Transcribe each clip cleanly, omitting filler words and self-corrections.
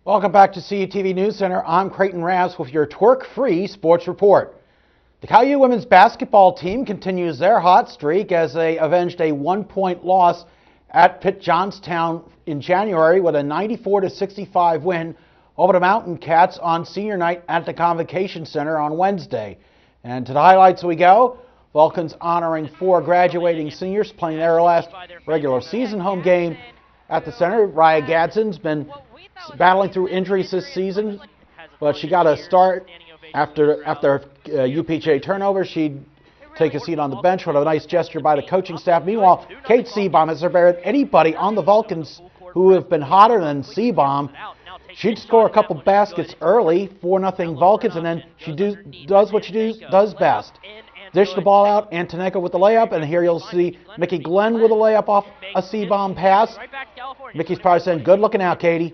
Welcome back to CUTV News Center. I'm Creighton Ravs with your twerk-free sports report. The Cal U women's basketball team continues their hot streak as they avenged a 1-point loss at Pitt Johnstown in January with a 94-65 win over the Mountain Cats on senior night at the Convocation Center on Wednesday. And to the highlights we go. Vulcans honoring 4 graduating seniors playing their last regular season home game at the center. Raya Gadsden's been battling through injuries this season, but she got a start after UPJ turnover. She'd take a seat on the bench with a nice gesture by the coaching staff. Meanwhile, Kate Seabaum has prepared anybody on the Vulcans who have been hotter than Seabaum. She'd score a couple baskets early, 4-0 Vulcans, and then she does what she does best. Dish the ball out, Antonenko with the layup, and here you'll see Mickey Glenn with a layup off a Seabaum pass. Mickey's probably saying, good looking out, Katie.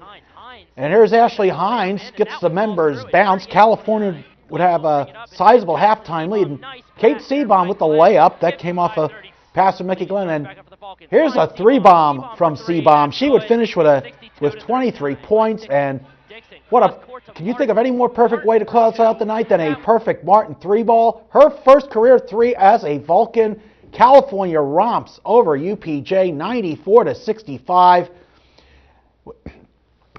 And here's Ashley Hines, gets the members bounce. California would have a sizable halftime lead. And Kate Seabaum with the layup, that came off a pass from Mickey Glenn. And here's a 3-bomb from Seabaum. She would finish with 23 points. And can you think of any more perfect way to close out the night than a perfect Martin 3-ball? Her first career 3 as a Vulcan. California romps over UPJ 94-65.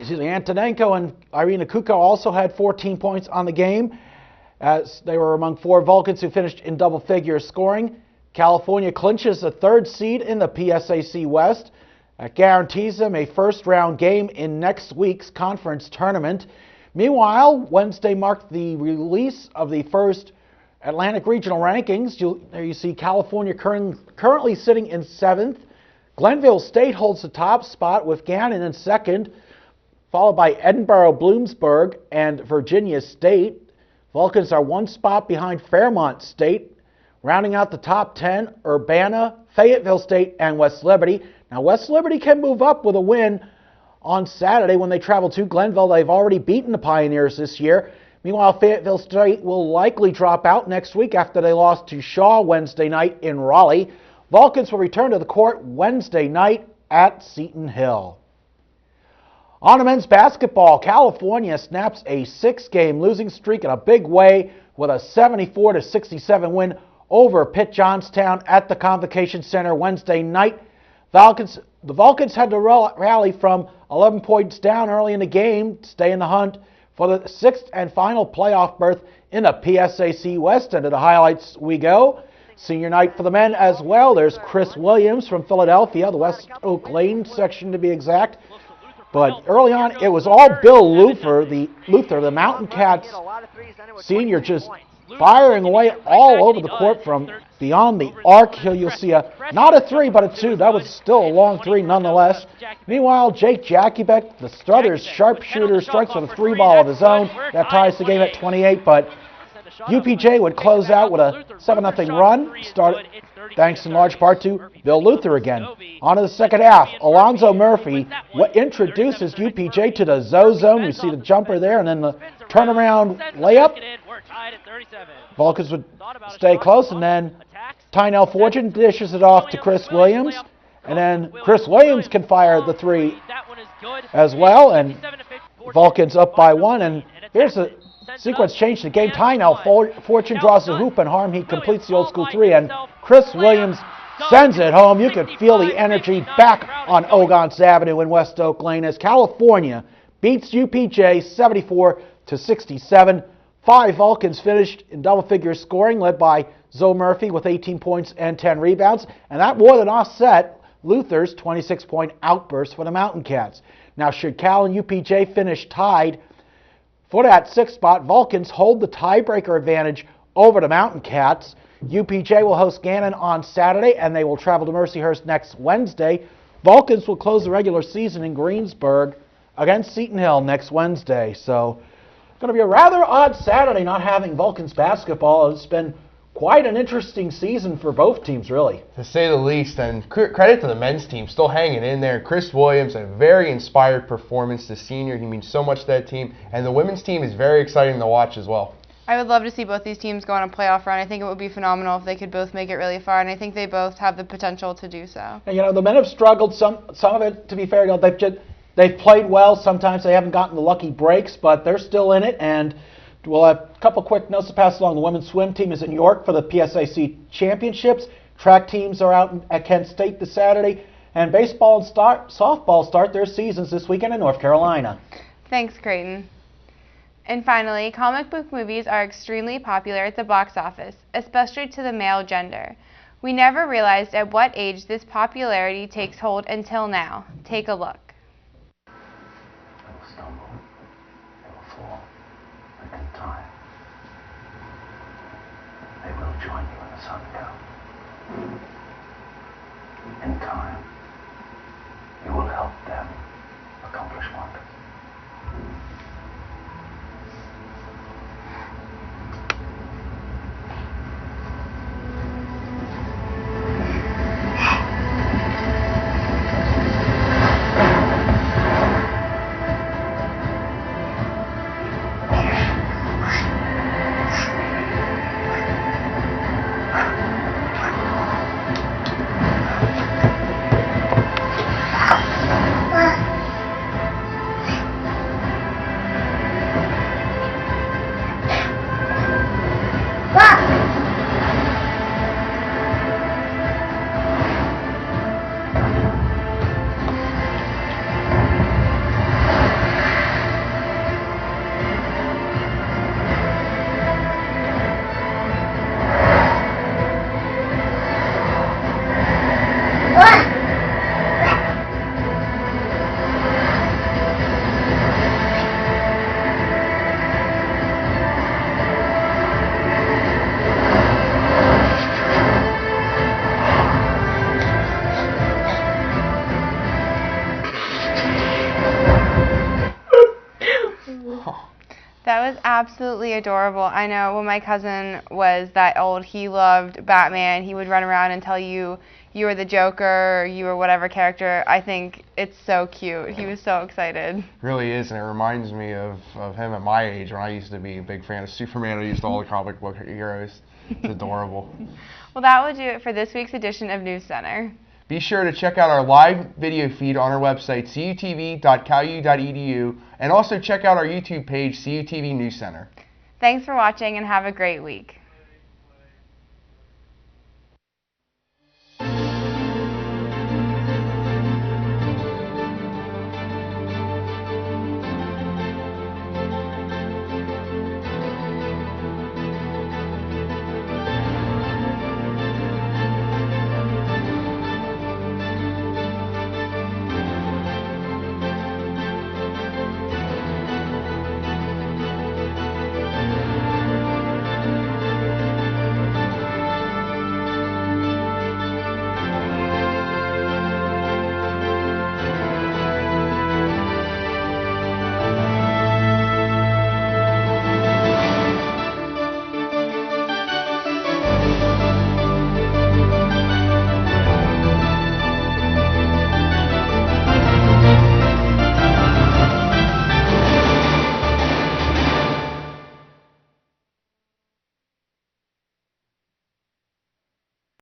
Antonenko and Irina Kuko also had 14 points on the game, as they were among 4 Vulcans who finished in double figures scoring. California clinches the 3rd seed in the PSAC West. That guarantees them a first-round game in next week's conference tournament. Meanwhile, Wednesday marked the release of the first Atlantic Regional rankings. There you see California currently sitting in 7th. Glenville State holds the top spot with Gannon in 2nd, followed by Edinburgh, Bloomsburg, and Virginia State. Vulcans are 1 spot behind Fairmont State. Rounding out the top 10, Urbana, Fayetteville State, and West Liberty. Now, West Liberty can move up with a win on Saturday when they travel to Glenville. They've already beaten the Pioneers this year. Meanwhile, Fayetteville State will likely drop out next week after they lost to Shaw Wednesday night in Raleigh. Vulcans will return to the court Wednesday night at Seton Hill. On to men's basketball, California snaps a 6-game losing streak in a big way with a 74-67 win over Pitt Johnstown at the Convocation Center Wednesday night. The Vulcans had to rally from 11 points down early in the game to stay in the hunt for the 6th and final playoff berth in the PSAC West. And to the highlights we go. Senior night for the men as well. There's Chris Williams from Philadelphia, the West Oak Lane section to be exact. But early on, it was all Bill Luther, the Mountain Cats senior, just firing away all over the court from beyond the arc. Here you'll see not a 3, but a 2. That was still a long 3 nonetheless. Meanwhile, Jake Jackiebeck, the Struthers sharpshooter, strikes with a 3-ball of his own. That ties the game at 28, but UPJ would close out with a 7-0 run, thanks in large part to Bill Luther again. On to the second half, Alonzo Murphy introduces UPJ to the zone. You see the jumper there, and then the turnaround layup. Vulcans would stay close, and then Tynell Fortune dishes it off to Chris Williams, and then Chris Williams can fire the 3 as well, and Vulcans up by 1, and here's the sequence change to the game. Tynell Fortune draws the hoop, and Harmheat completes the old school 3, and Chris Williams sends it home. You can feel the energy back on Ogons Avenue in West Oak Lane as California beats UPJ 74-67. 5 Vulcans finished in double figure scoring, led by Zoe Murphy with 18 points and 10 rebounds, and that more than offset Luther's 26-point outburst for the Mountain Cats. Now, should Cal and UPJ finish tied for that 6th spot, Vulcans hold the tiebreaker advantage over the Mountain Cats. UPJ will host Gannon on Saturday, and they will travel to Mercyhurst next Wednesday. Vulcans will close the regular season in Greensburg against Seton Hill next Wednesday. So it's going to be a rather odd Saturday not having Vulcans basketball. It's been quite an interesting season for both teams, really. To say the least, and credit to the men's team, still hanging in there. Chris Williams, a very inspired performance, the senior. He means so much to that team. And the women's team is very exciting to watch as well. I would love to see both these teams go on a playoff run. I think it would be phenomenal if they could both make it really far, and I think they both have the potential to do so. And, the men have struggled. Some of it, to be fair, they've just They've played well. Sometimes they haven't gotten the lucky breaks, but they're still in it. And we'll have a couple quick notes to pass along. The women's swim team is in York for the PSAC championships. Track teams are out at Kent State this Saturday. And baseball and softball start their seasons this weekend in North Carolina. Thanks, Creighton. And finally, comic book movies are extremely popular at the box office, especially to the male gender. We never realized at what age this popularity takes hold until now. Take a look. They will stumble, they will fall, but in time, they will join you in the sun comes. In time, you will help them accomplish wonders. That was absolutely adorable. I know when my cousin was that old, he loved Batman. He would run around and tell you you were the Joker or you were whatever character. I think it's so cute. He was so excited. Really is, and it reminds me of him at my age when I used to be a big fan of Superman. I used all the comic book heroes. It's adorable. Well, that will do it for this week's edition of News Center. Be sure to check out our live video feed on our website, cutv.calu.edu, and also check out our YouTube page, CUTV News Center. Thanks for watching and have a great week.